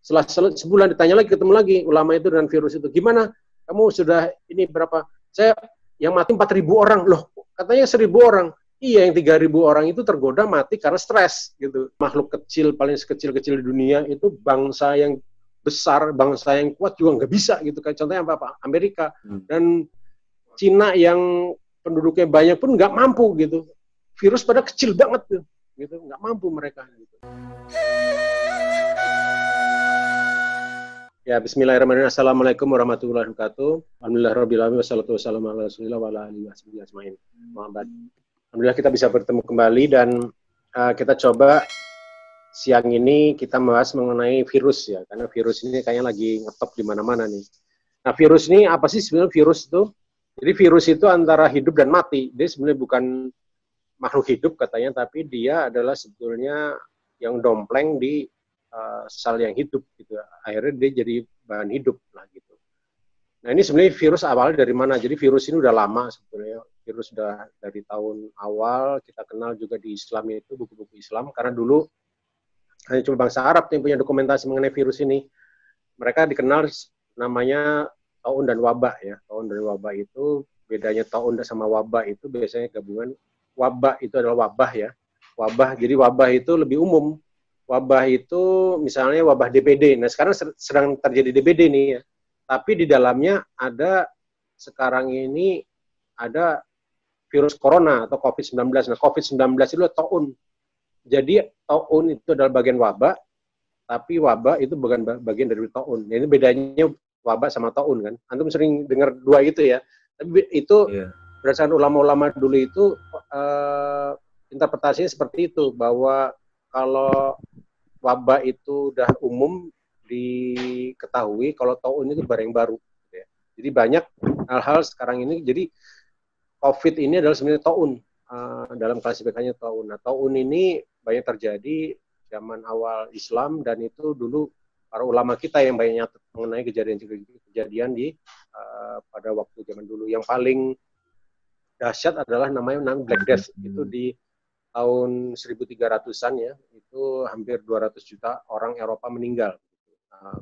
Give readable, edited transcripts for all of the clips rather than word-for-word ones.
Setelah sebulan ditanya lagi, ketemu lagi ulama itu dengan virus itu. Gimana? Kamu sudah ini berapa? Saya yang mati 4.000 orang. Loh, katanya 1.000 orang. Iya, yang 3.000 orang itu tergoda mati karena stres gitu. Makhluk kecil, paling sekecil-kecil di dunia itu bangsa yang besar, bangsa yang kuat juga nggak bisa gitu. Kayak contohnya apa? Amerika dan Cina yang penduduknya banyak pun nggak mampu gitu. Virus pada kecil banget tuh, gitu, nggak mampu mereka. Gitu. Ya, bismillahirrahmanirrahim. Assalamualaikum warahmatullahi wabarakatuh. Alhamdulillahirrahmanirrahim. Wassalatu wassalamu ala rasulillah wa ala alihi washabihi ajmain. Muhammad. Alhamdulillah kita bisa bertemu kembali dan kita coba siang ini kita membahas mengenai virus ya, karena virus ini kayaknya lagi ngetop di mana-mana nih. Nah, virus ini apa sih sebenarnya virus itu? Jadi virus itu antara hidup dan mati. Dia sebenarnya bukan makhluk hidup katanya, tapi dia adalah sebetulnya yang dompleng di sel yang hidup gitu. Akhirnya dia jadi bahan hidup lah gitu. Nah, ini sebenarnya virus awalnya dari mana? Jadi virus ini udah lama sebetulnya. Virus sudah dari tahun awal kita kenal juga di Islam itu buku-buku Islam, karena dulu hanya cuma bangsa Arab yang punya dokumentasi mengenai virus ini. Mereka dikenal namanya taun dan wabah ya. Taun dan wabah itu bedanya taun sama wabah itu biasanya gabungan. Wabah itu adalah wabah ya. Wabah, jadi wabah itu lebih umum. Wabah itu misalnya wabah DBD. Nah, sekarang sedang terjadi DBD nih ya. Tapi di dalamnya ada sekarang ini ada virus corona atau COVID-19. Nah, COVID-19 itu adalah taun. Jadi taun itu adalah bagian wabah, tapi wabah itu bukan bagian dari taun. Ini bedanya wabah sama taun kan. Antum sering dengar dua itu ya. Tapi itu berdasarkan ulama-ulama dulu itu interpretasinya seperti itu, bahwa kalau wabah itu udah umum diketahui, kalau taun itu barang baru. Gitu ya. Jadi banyak hal-hal sekarang ini. Jadi COVID ini adalah sebenarnya taun dalam klasifikasinya taun. Nah, taun ini banyak terjadi zaman awal Islam dan itu dulu para ulama kita yang banyak nyatet mengenai kejadian di pada waktu zaman dulu. Yang paling dahsyat adalah namanya Black Death. Itu di tahun 1300-an ya, itu hampir 200 juta orang Eropa meninggal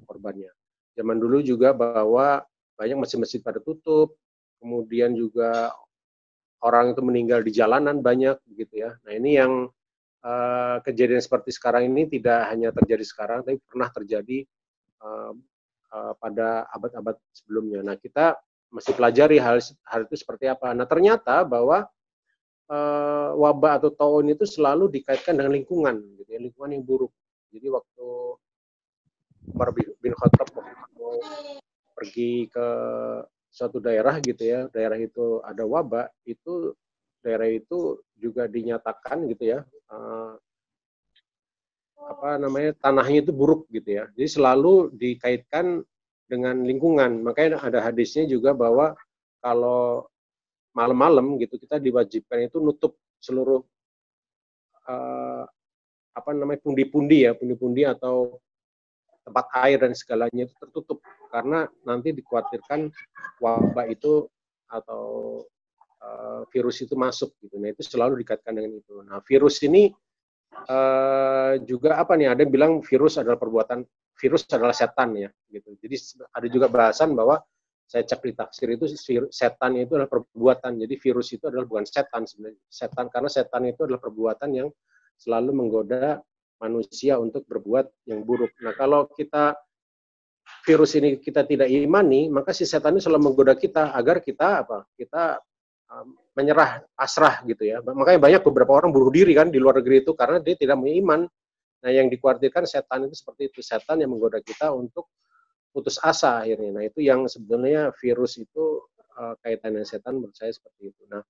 korbannya. Zaman dulu juga bahwa banyak masjid-masjid pada tutup, kemudian juga orang itu meninggal di jalanan banyak gitu ya. Nah, ini yang kejadian seperti sekarang ini tidak hanya terjadi sekarang, tapi pernah terjadi pada abad-abad sebelumnya. Nah, kita mesti pelajari hal itu seperti apa. Nah, ternyata bahwa wabah atau taun itu selalu dikaitkan dengan lingkungan, gitu ya, lingkungan yang buruk. Jadi waktu Umar bin Khattab mau pergi ke suatu daerah gitu ya, daerah itu ada wabah, itu daerah itu juga dinyatakan gitu ya, tanahnya itu buruk gitu ya. Jadi selalu dikaitkan dengan lingkungan. Makanya ada hadisnya juga bahwa kalau malam-malam gitu kita diwajibkan itu nutup seluruh pundi-pundi atau tempat air dan segalanya itu tertutup, karena nanti dikhawatirkan wabah itu atau virus itu masuk gitu. Nah, itu selalu dikaitkan dengan itu. Nah, virus ini juga apa nih, ada yang bilang virus adalah setan ya gitu. Jadi ada juga bahasan bahwa saya cek di tafsir itu setan itu adalah perbuatan. Jadi virus itu adalah bukan setan sebenarnya. Setan, karena setan itu adalah perbuatan yang selalu menggoda manusia untuk berbuat yang buruk. Nah, kalau virus ini kita tidak imani, maka si setan ini selalu menggoda kita agar kita menyerah, pasrah gitu ya. Makanya banyak beberapa orang bunuh diri kan di luar negeri itu karena dia tidak punya iman. Nah, yang dikhawatirkan setan itu seperti itu, setan yang menggoda kita untuk putus asa akhirnya. Nah, itu yang sebenarnya virus itu kaitannya setan, menurut saya seperti itu. Nah,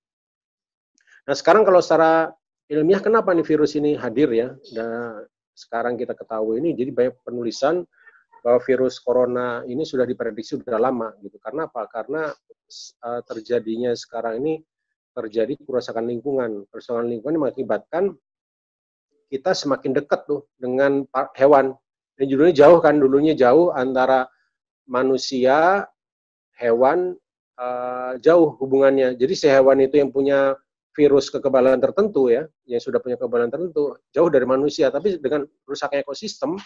sekarang kalau secara ilmiah kenapa nih virus ini hadir ya? Dan sekarang kita ketahui ini, jadi banyak penulisan bahwa virus corona ini sudah diprediksi sudah lama gitu. Karena apa? Karena terjadinya sekarang ini terjadi kerusakan lingkungan. Kerusakan lingkungan yang mengakibatkan kita semakin dekat tuh dengan hewan. Dan judulnya jauh kan, dulunya jauh antara manusia, hewan, jauh hubungannya. Jadi si hewan itu yang punya virus kekebalan tertentu ya, yang sudah punya kekebalan tertentu, jauh dari manusia. Tapi dengan rusaknya ekosistem,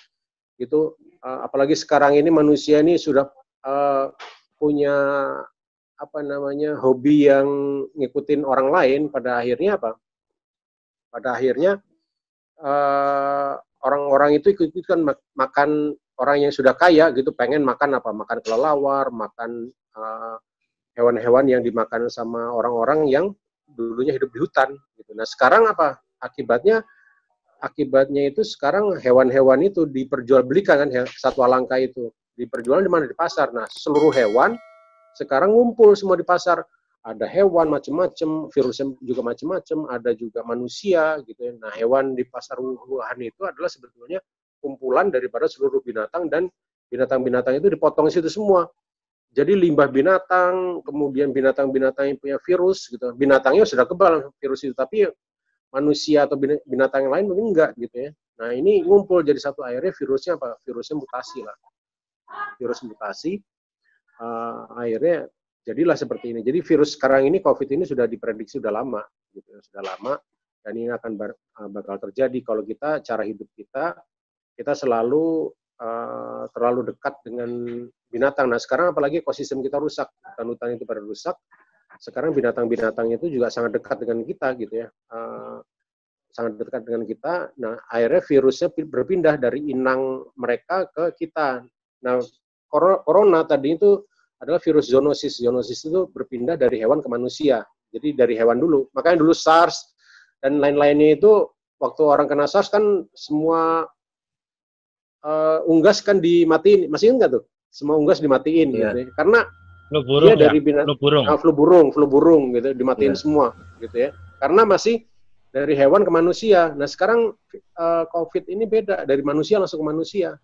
gitu. Apalagi sekarang ini manusia ini sudah punya apa namanya hobi yang ngikutin orang lain. Pada akhirnya apa? Pada akhirnya orang-orang itu ikut-ikutan makan orang yang sudah kaya gitu, pengen makan apa? Makan kelelawar, makan hewan-hewan yang dimakan sama orang-orang yang dulunya hidup di hutan gitu. Nah, sekarang apa? Akibatnya itu sekarang hewan-hewan itu diperjualbelikan kan, satwa langka itu. Diperjual di mana? Di pasar. Nah, seluruh hewan sekarang ngumpul semua di pasar. Ada hewan macam-macam, virusnya juga macam-macam, ada juga manusia gitu ya. Nah, hewan di pasar Wuhan itu adalah sebetulnya kumpulan daripada seluruh binatang, dan binatang-binatang itu dipotong situ semua. Jadi limbah binatang, kemudian binatang-binatang yang punya virus gitu. Binatangnya sudah kebal virus itu, tapi manusia atau binatang yang lain mungkin enggak gitu ya. Nah, ini ngumpul jadi satu, akhirnya virusnya apa? Virusnya mutasi lah. Virus mutasi, akhirnya jadilah seperti ini. Jadi virus sekarang ini, COVID ini sudah diprediksi sudah lama, gitu, sudah lama, dan ini akan bakal terjadi kalau cara hidup kita selalu terlalu dekat dengan binatang. Nah, sekarang apalagi ekosistem kita rusak, hutan-hutan itu pada rusak. Sekarang binatang-binatang itu juga sangat dekat dengan kita, gitu ya, sangat dekat dengan kita. Nah, akhirnya virusnya berpindah dari inang mereka ke kita. Nah, corona tadi itu adalah virus zoonosis. Zoonosis itu berpindah dari hewan ke manusia. Jadi dari hewan dulu. Makanya dulu SARS dan lain-lainnya itu, waktu orang kena SARS kan semua unggas kan dimatiin. Masih ingat tuh? Semua unggas dimatiin gitu ya. Karena flu burung, dia dari flu burung gitu, dimatiin semua gitu ya. Karena masih dari hewan ke manusia. Nah, sekarang COVID ini beda, dari manusia langsung ke manusia.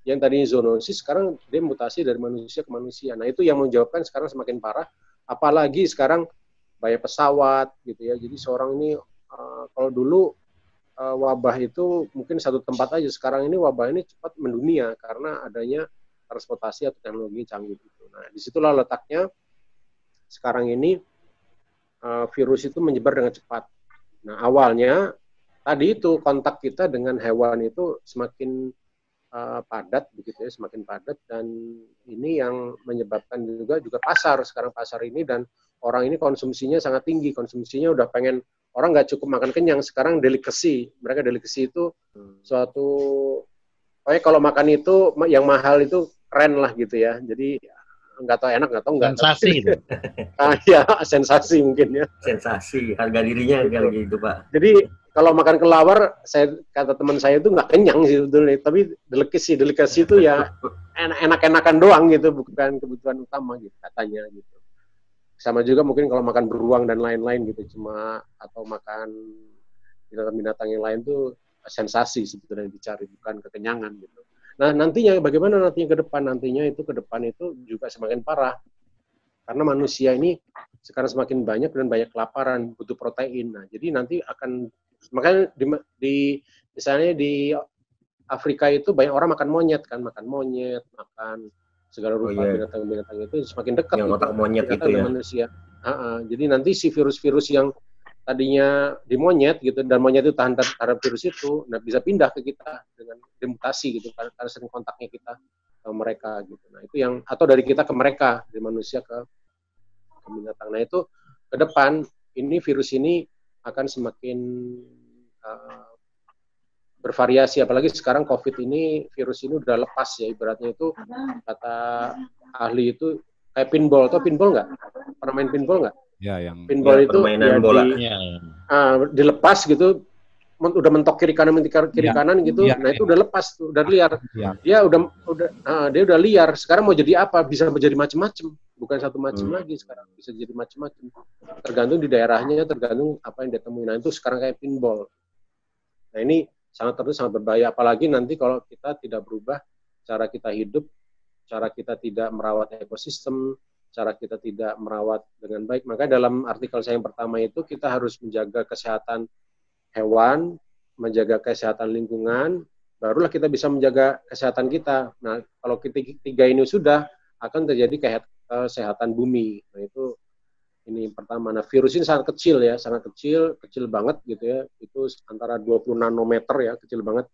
Yang tadinya zoonosis sekarang dia mutasi dari manusia ke manusia. Nah, itu yang menyebabkan sekarang semakin parah. Apalagi sekarang banyak pesawat gitu ya. Jadi seorang ini kalau dulu wabah itu mungkin satu tempat aja, sekarang ini wabah ini cepat mendunia karena adanya transportasi atau teknologi canggih itu. Nah, disitulah letaknya sekarang ini virus itu menyebar dengan cepat. Nah, awalnya tadi itu kontak kita dengan hewan itu semakin padat begitu ya, semakin padat, dan ini yang menyebabkan juga pasar sekarang, pasar ini, dan orang ini konsumsinya sangat tinggi, konsumsinya udah pengen, orang nggak cukup makan kenyang, sekarang delicacy, mereka delicacy itu suatu, pokoknya kalau makan itu yang mahal itu keren lah gitu ya, jadi nggak tahu enak, nggak tahu nggak. Sensasi gitu. Ya, sensasi mungkin ya. Sensasi, harga dirinya kayak gitu Pak. Jadi kalau makan kelawar, kata teman saya itu nggak kenyang sih sebetulnya, tapi delikasi itu ya enak-enakan doang gitu, bukan kebutuhan utama gitu katanya gitu. Sama juga mungkin kalau makan beruang dan lain-lain gitu, atau makan binatang-binatang yang lain tuh sensasi sebetulnya yang dicari, bukan kekenyangan gitu. Nah, nantinya bagaimana nantinya ke depan? Nantinya itu ke depan itu juga semakin parah. Karena manusia ini sekarang semakin banyak dan banyak kelaparan, butuh protein. Nah, jadi nanti akan, makanya misalnya di Afrika itu banyak orang makan monyet, makan segala rupa binatang-binatang itu semakin dekat yang otak monyet itu ya. Manusia. Jadi nanti si virus-virus yang tadinya di monyet gitu, dan monyet itu tahan terhadap virus itu, nah bisa pindah ke kita dengan demutasi gitu, karena sering kontaknya kita ke mereka gitu. Nah, itu yang, atau dari kita ke mereka, dari manusia ke binatang. Nah, itu ke depan ini virus ini akan semakin bervariasi, apalagi sekarang COVID ini, virus ini udah lepas ya, ibaratnya itu kata ahli itu kayak pinball. Atau pinball nggak? Pernah main pinball nggak? Ya, yang pinball ya, itu ya bola. Dilepas gitu, udah mentok kiri kanan gitu, nah itu udah lepas tuh, udah liar. Dia udah liar. Sekarang mau jadi apa? Bisa menjadi macam-macam, bukan satu macam lagi sekarang, bisa jadi macam-macam. Tergantung di daerahnya, tergantung apa yang ditemui. Nah, itu sekarang kayak pinball. Nah, ini sangat berbahaya, apalagi nanti kalau kita tidak berubah cara kita hidup, cara kita tidak merawat ekosistem, cara kita tidak merawat dengan baik. Maka dalam artikel saya yang pertama itu, kita harus menjaga kesehatan hewan, menjaga kesehatan lingkungan, barulah kita bisa menjaga kesehatan kita. Nah, kalau tiga ini sudah, akan terjadi kesehatan bumi. Nah, itu ini pertama. Nah, virus ini sangat kecil ya, sangat kecil banget gitu ya. Itu antara 20 nanometer ya, kecil banget.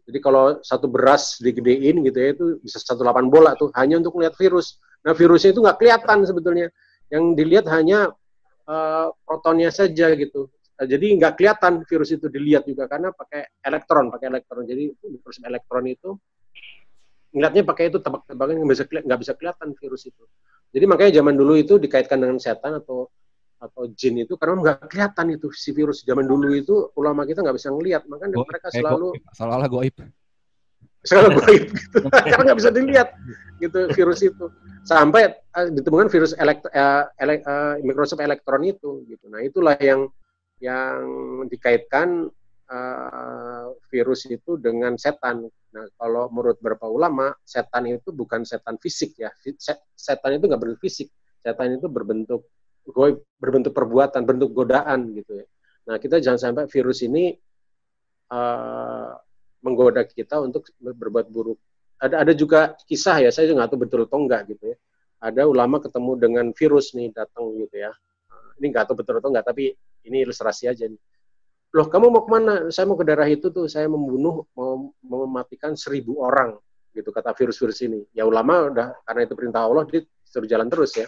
Jadi kalau satu beras digedein gitu ya, itu bisa 1,8 bola tuh, hanya untuk melihat virus. Nah, virusnya itu nggak kelihatan sebetulnya. Yang dilihat hanya protonnya saja gitu. Jadi nggak kelihatan virus itu dilihat juga, karena pakai elektron. Jadi virus elektron itu ngeliatnya pakai itu, tebak-tebakan nggak bisa kelihatan virus itu. Jadi makanya zaman dulu itu dikaitkan dengan setan atau jin itu karena nggak kelihatan itu si virus. Zaman dulu itu ulama kita nggak bisa ngelihat, makanya mereka selalu seolah-olah goib gitu. Karena nggak bisa dilihat gitu virus itu. Sampai ditemukan virus Microsoft elektron itu gitu. Nah, itulah yang dikaitkan virus itu dengan setan. Nah, kalau menurut beberapa ulama, setan itu bukan setan fisik ya. Setan itu nggak berbentuk fisik. Setan itu berbentuk perbuatan, bentuk godaan gitu ya. Nah, kita jangan sampai virus ini menggoda kita untuk berbuat buruk. Ada juga kisah ya, saya juga nggak tahu betul atau enggak gitu ya. Ada ulama ketemu dengan virus nih datang gitu ya. Ini nggak tahu betul atau enggak, tapi ini ilustrasi aja nih. Loh, kamu mau kemana? Saya mau ke daerah itu tuh, saya mau mematikan 1.000 orang gitu, kata virus-virus ini. Ya ulama udah, karena itu perintah Allah, dia suruh jalan terus ya.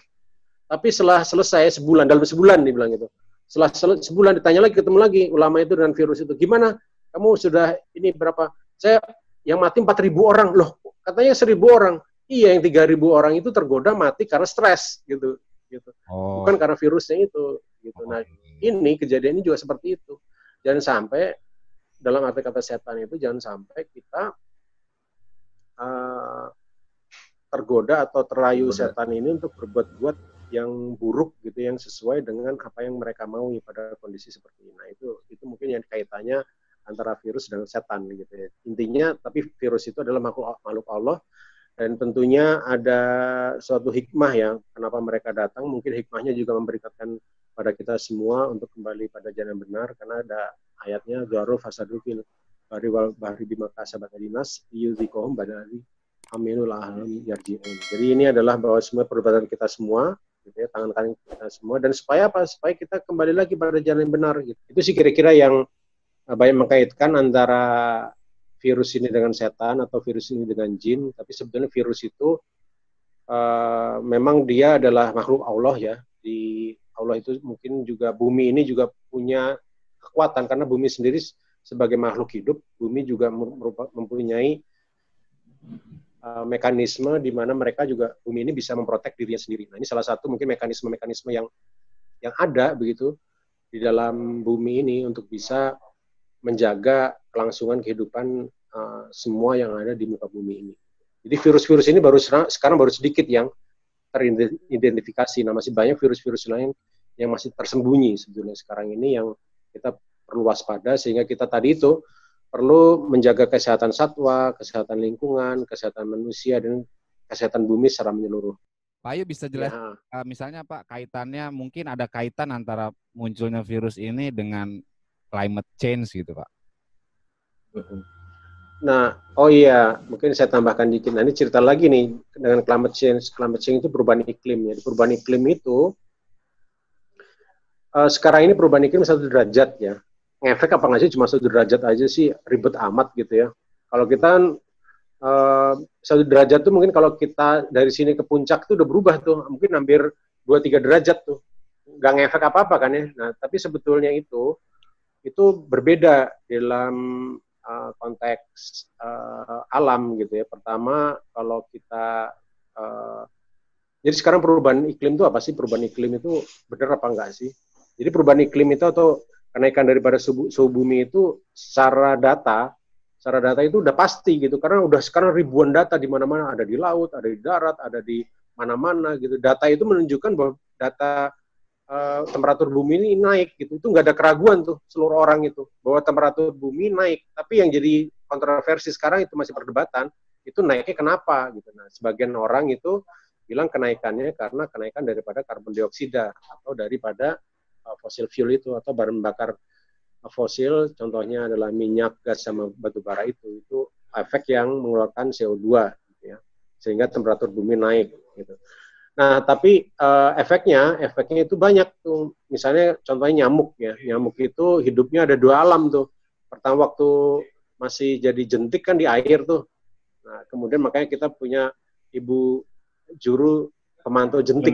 Tapi setelah selesai dalam sebulan dibilang gitu. Setelah sebulan ditanya lagi, ketemu lagi ulama itu dengan virus itu. Gimana? Kamu sudah ini berapa? Saya yang mati 4.000 orang. Loh, katanya 1.000 orang. Iya, yang 3.000 orang itu tergoda mati karena stres gitu. Bukan karena virusnya itu gitu. Nah, ini kejadian ini juga seperti itu. Jangan sampai dalam arti kata setan itu, jangan sampai kita tergoda atau terayu setan ini untuk berbuat yang buruk gitu, yang sesuai dengan apa yang mereka mau pada kondisi seperti ini. Nah, itu mungkin yang kaitannya antara virus dan setan gitu ya. Intinya, tapi virus itu adalah makhluk Allah, dan tentunya ada suatu hikmah ya kenapa mereka datang. Mungkin hikmahnya juga memberikan pada kita semua untuk kembali pada jalan benar, karena ada ayatnya Dharu fasadu fil bahri bima kasabat dinas yuzikohum badari aminul ahlam yarji'un. Jadi ini adalah bahwa semua perbuatan kita semua gitu ya, tangan kanan kita semua, dan supaya apa? Supaya kita kembali lagi pada jalan yang benar gitu. Itu sih kira-kira yang banyak mengkaitkan antara virus ini dengan setan atau virus ini dengan jin. Tapi sebetulnya virus itu memang dia adalah makhluk Allah ya. Di Allah itu mungkin juga bumi ini juga punya kekuatan, karena bumi sendiri sebagai makhluk hidup, bumi juga mempunyai mekanisme di mana mereka juga, bumi ini bisa memprotek dirinya sendiri. Nah, ini salah satu mungkin mekanisme yang ada begitu di dalam bumi ini untuk bisa menjaga kelangsungan kehidupan semua yang ada di muka bumi ini. Jadi virus-virus ini sekarang baru sedikit yang teridentifikasi. Nah, masih banyak virus-virus lain yang masih tersembunyi sebetulnya sekarang ini, yang kita perlu waspada, sehingga kita tadi itu perlu menjaga kesehatan satwa, kesehatan lingkungan, kesehatan manusia, dan kesehatan bumi secara menyeluruh. Pak Ayu bisa jelas, misalnya Pak, kaitannya mungkin ada kaitan antara munculnya virus ini dengan climate change gitu Pak. Nah, oh iya, mungkin saya tambahkan dikit. Nah, ini cerita lagi nih dengan climate change. Climate change itu perubahan iklim ya. Perubahan iklim itu sekarang ini perubahan iklim 1 derajat ya. Ngefek apa nggak sih, cuma 1 derajat aja sih, ribet amat gitu ya. Kalau kita 1 derajat tuh mungkin kalau kita dari sini ke puncak tuh udah berubah tuh, mungkin hampir 2-3 derajat tuh. Nggak ngefek apa-apa kan ya. Nah, tapi sebetulnya itu berbeda dalam konteks alam gitu ya. Pertama, kalau kita jadi sekarang perubahan iklim itu apa sih? Perubahan iklim itu benar apa enggak sih? Jadi perubahan iklim itu atau kenaikan daripada suhu bumi itu secara data itu udah pasti gitu, karena udah sekarang ribuan data di mana-mana, ada di laut, ada di darat, ada di mana-mana gitu. Data itu menunjukkan bahwa data temperatur bumi ini naik gitu. Itu nggak ada keraguan tuh seluruh orang itu bahwa temperatur bumi naik. Tapi yang jadi kontroversi sekarang itu masih perdebatan, itu naiknya kenapa gitu. Nah, sebagian orang itu bilang kenaikannya karena kenaikan daripada karbon dioksida atau daripada fosil fuel itu, atau bahan bakar fosil, contohnya adalah minyak, gas, sama batu bara itu efek yang mengeluarkan CO2 gitu ya, sehingga temperatur bumi naik gitu. Nah, tapi efeknya itu banyak tuh. Misalnya contohnya nyamuk ya. Nyamuk itu hidupnya ada 2 alam tuh. Pertama waktu masih jadi jentik kan di air tuh. Nah, kemudian makanya kita punya ibu juru pemantau jentik,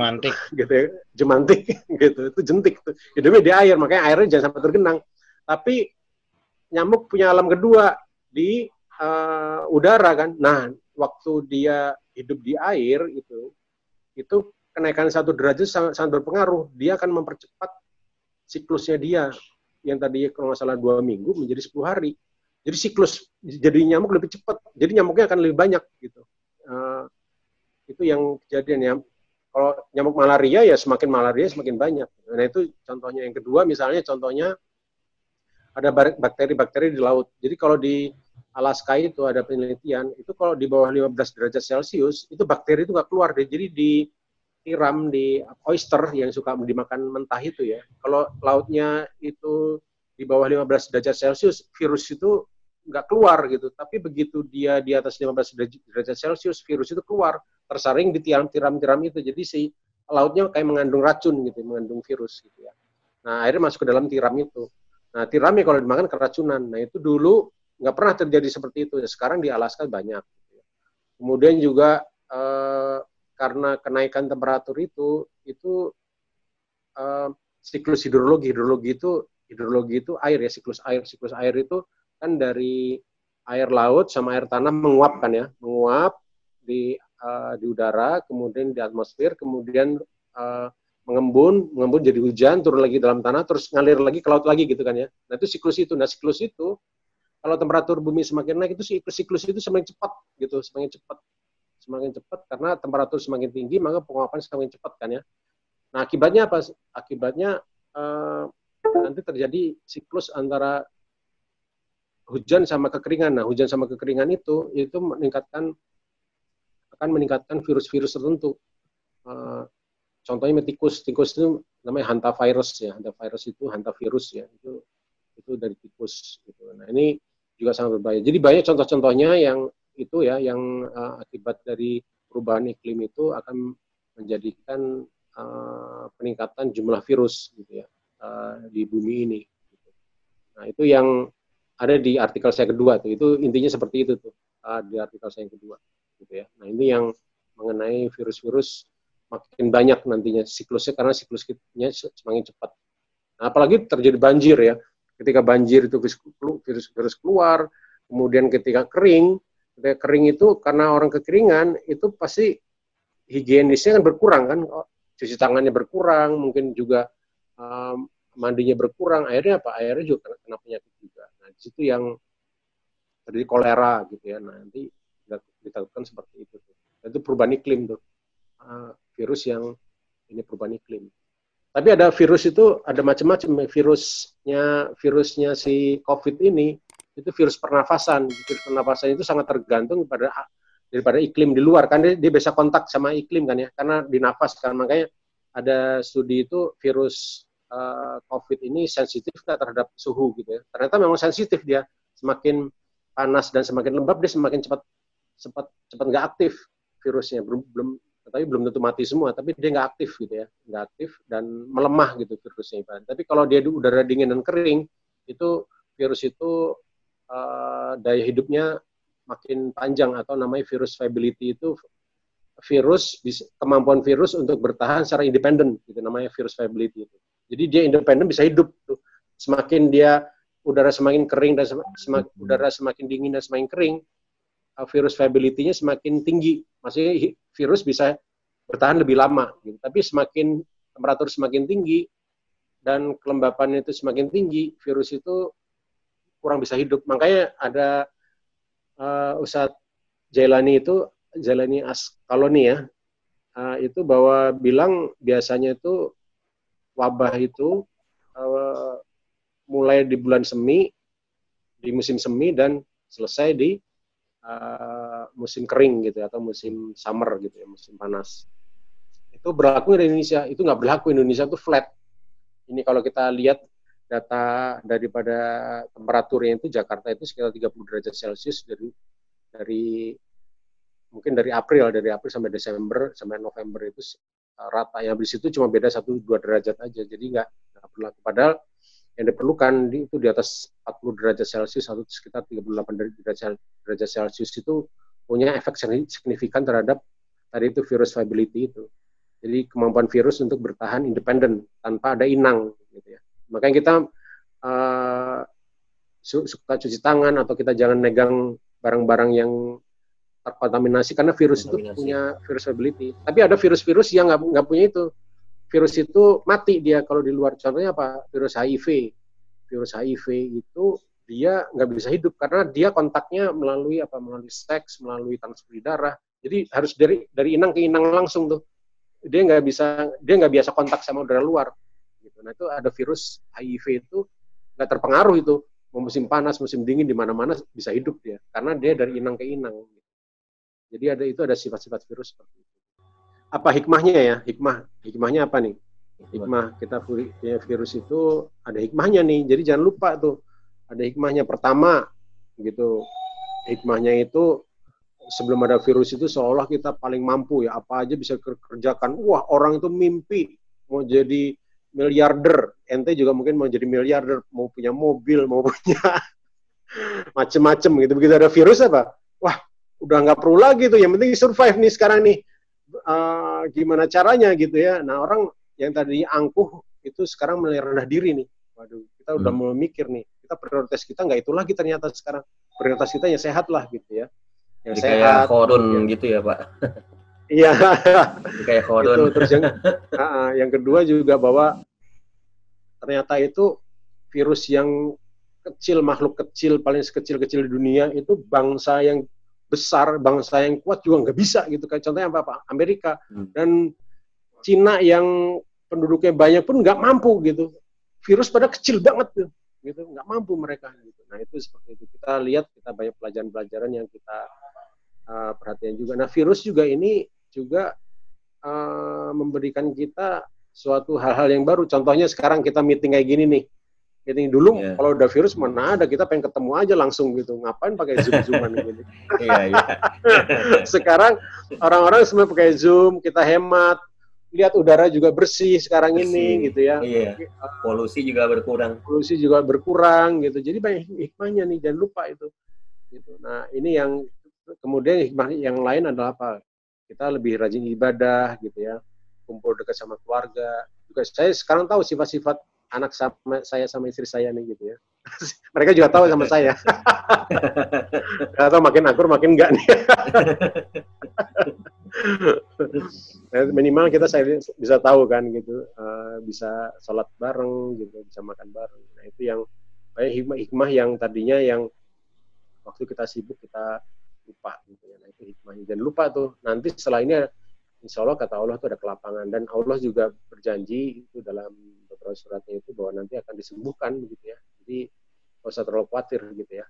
gitu ya, jemantik, gitu. Itu jentik tuh. Hidupnya di air, makanya airnya jangan sampai tergenang. Tapi nyamuk punya alam kedua di udara kan. Nah, waktu dia hidup di air itu kenaikan 1 derajat sangat berpengaruh. Dia akan mempercepat siklusnya dia yang tadi kalau nggak salah 2 minggu menjadi 10 hari. Jadi siklus jadi nyamuk lebih cepat. Jadi nyamuknya akan lebih banyak gitu. Itu yang kejadian ya. Kalau nyamuk malaria ya semakin malaria semakin banyak. Nah itu contohnya. Yang kedua misalnya contohnya ada bakteri-bakteri di laut. Jadi kalau di Alaska itu ada penelitian, itu kalau di bawah 15 derajat Celcius, itu bakteri itu nggak keluar. Jadi ditiram di oyster yang suka dimakan mentah itu ya. Kalau lautnya itu di bawah 15 derajat Celcius, virus itu nggak keluar gitu. Tapi begitu dia di atas 15 derajat Celcius, virus itu keluar, tersaring di tiram-tiram itu. Jadi si lautnya kayak mengandung racun gitu, mengandung virus gitu ya. Nah, akhirnya masuk ke dalam tiram itu. Nah, tiramnya kalau dimakan keracunan. Nah, itu dulu nggak pernah terjadi seperti itu. Sekarang di Alaska banyak. Kemudian juga karena kenaikan temperatur itu siklus hidrologi itu air ya, siklus air itu kan dari air laut sama air tanah menguap kan ya, menguap di udara, kemudian di atmosfer, kemudian mengembun jadi hujan, turun lagi dalam tanah, terus ngalir lagi ke laut lagi gitu kan ya. Nah itu siklus itu. Nah siklus itu kalau temperatur bumi semakin naik itu siklus itu semakin cepat gitu, semakin cepat karena temperatur semakin tinggi maka penguapan semakin cepat kan ya. Nah akibatnya apa? Akibatnya nanti terjadi siklus antara hujan sama kekeringan. Nah hujan sama kekeringan itu akan meningkatkan virus-virus tertentu. Contohnya tikus itu namanya hantavirus ya, hantavirus ya, itu dari tikus gitu. Nah ini juga sangat berbahaya. Jadi banyak contoh-contohnya yang itu ya, yang akibat dari perubahan iklim itu akan menjadikan peningkatan jumlah virus gitu ya di bumi ini. Gitu. Nah itu yang ada di artikel saya kedua tuh, itu intinya seperti itu tuh di artikel saya yang kedua gitu ya. Nah ini yang mengenai virus-virus makin banyak nantinya siklusnya karena siklusnya semakin cepat. Nah, apalagi terjadi banjir ya. Ketika banjir itu virus keluar, kemudian ketika kering itu karena orang kekeringan itu pasti higienisnya kan berkurang kan, cuci tangannya berkurang, mungkin juga mandinya berkurang, akhirnya apa? Akhirnya juga kena penyakit juga. Nah, di situ yang terjadi kolera gitu ya. Nah, nanti ditakutkan seperti itu. Itu perubahan iklim tuh. Virus yang ini perubahan iklim. Tapi ada virus itu ada macam-macam. Virusnya si COVID ini itu virus pernafasan. Virus pernafasan itu sangat tergantung daripada iklim di luar kan dia bisa kontak sama iklim kan ya karena dinafas kan, makanya ada studi itu virus COVID ini sensitif terhadap suhu gitu ya. Ternyata memang sensitif dia, semakin panas dan semakin lembab dia semakin cepat nggak aktif virusnya, tapi belum tentu mati semua, tapi dia nggak aktif gitu ya, nggak aktif dan melemah gitu virusnya. Tapi kalau dia di udara dingin dan kering, itu virus itu daya hidupnya makin panjang atau namanya virus viability itu kemampuan virus untuk bertahan secara independen, gitu namanya virus viability itu. Jadi dia independen bisa hidup tuh. Semakin dia udara semakin kering dan udara semakin dingin dan semakin kering, virus viability-nya semakin tinggi. Maksudnya virus bisa bertahan lebih lama. Gitu. Tapi semakin temperatur semakin tinggi dan kelembapan itu semakin tinggi, virus itu kurang bisa hidup. Makanya ada Ustadz Jailani Asqalani ya, itu bahwa bilang biasanya itu wabah itu mulai di bulan semi, di musim semi dan selesai di musim kering gitu atau musim summer gitu ya, musim panas. Itu berlaku di Indonesia, itu nggak berlaku. Indonesia itu flat. Ini kalau kita lihat data daripada temperaturnya itu Jakarta itu sekitar 30 derajat Celcius dari mungkin dari April sampai Desember sampai November itu rata. Yang di situ cuma beda 1-2 derajat aja, jadi nggak berlaku. Padahal yang diperlukan itu di atas 40 derajat Celcius atau sekitar 38 derajat Celcius itu punya efek signifikan terhadap tadi itu virus viability itu. Jadi kemampuan virus untuk bertahan independen tanpa ada inang gitu ya. Makanya kita suka cuci tangan atau kita jangan megang barang-barang yang terkontaminasi karena virus itu punya virus viability. Tapi ada virus-virus yang nggak punya itu. Virus itu mati dia kalau di luar. Contohnya apa? Virus HIV. Virus HIV itu dia nggak bisa hidup karena dia kontaknya melalui melalui seks, melalui transfusi darah. Jadi harus dari inang ke inang langsung tuh. Dia nggak biasa kontak sama udara luar. Gitu. Nah itu ada virus HIV itu nggak terpengaruh itu. Mau musim panas, musim dingin di mana-mana bisa hidup dia karena dia dari inang ke inang. Jadi ada sifat-sifat virus seperti itu. Apa hikmahnya ya? Hikmahnya apa nih? Hikmah kita punya virus itu ada hikmahnya nih. Jadi jangan lupa tuh ada hikmahnya. Pertama gitu. Hikmahnya itu sebelum ada virus itu seolah kita paling mampu ya, apa aja bisa kerjakan. Wah, orang itu mimpi mau jadi miliarder. Ente juga mungkin mau jadi miliarder, mau punya mobil, mau punya macem-macem gitu. Begitu ada virus apa? Wah, udah nggak perlu lagi tuh. Yang penting survive nih sekarang nih. Gimana caranya gitu ya. Nah orang yang tadi angkuh itu sekarang mulai rendah diri nih. Waduh, kita udah mulai mikir nih. Kita prioritas kita nggak itu lagi ternyata sekarang. Prioritas kita yang sehat lah gitu ya. Yang jadi sehat. Kayak Horun gitu ya Pak. Iya. Kayak Horun. Gitu. Terus yang kedua juga bahwa ternyata itu virus yang kecil, makhluk kecil, paling sekecil-kecil di dunia itu bangsa yang besar, bangsa yang kuat juga nggak bisa gitu. Kayak contohnya apa? Amerika dan Cina yang penduduknya banyak pun nggak mampu gitu. Virus pada kecil banget tuh, gitu nggak mampu mereka. Gitu. Nah itu seperti itu. Kita lihat kita banyak pelajaran-pelajaran yang kita perhatian juga. Nah virus juga ini juga memberikan kita suatu hal-hal yang baru. Contohnya sekarang kita meeting kayak gini nih. Meeting dulu kalau udah virus mana ada kita pengen ketemu aja langsung gitu. Ngapain pakai Zoom-Zooman gitu. Sekarang orang-orang semua pakai Zoom, kita hemat. Lihat udara juga bersih sekarang ini gitu ya. Iya. Polusi juga berkurang gitu. Jadi banyak hikmahnya nih, jangan lupa itu. Gitu. Nah, ini yang kemudian hikmah yang lain adalah apa? Kita lebih rajin ibadah gitu ya. Kumpul dekat sama keluarga. Juga saya sekarang tahu sifat-sifat anak saya sama istri saya nih gitu ya. Mereka juga tahu sama saya. Atau makin akur makin enggak nih. Minimal kita bisa tahu kan gitu, bisa sholat bareng gitu, bisa makan bareng. Nah itu yang banyak hikmah yang tadinya yang waktu kita sibuk kita lupa gitu ya. Nah itu hikmahnya. Jangan lupa tuh nanti setelah ini insya Allah kata Allah itu ada kelapangan dan Allah juga berjanji itu dalam beberapa suratnya itu bahwa nanti akan disembuhkan begitu ya. Jadi nggak usah terlalu khawatir gitu ya.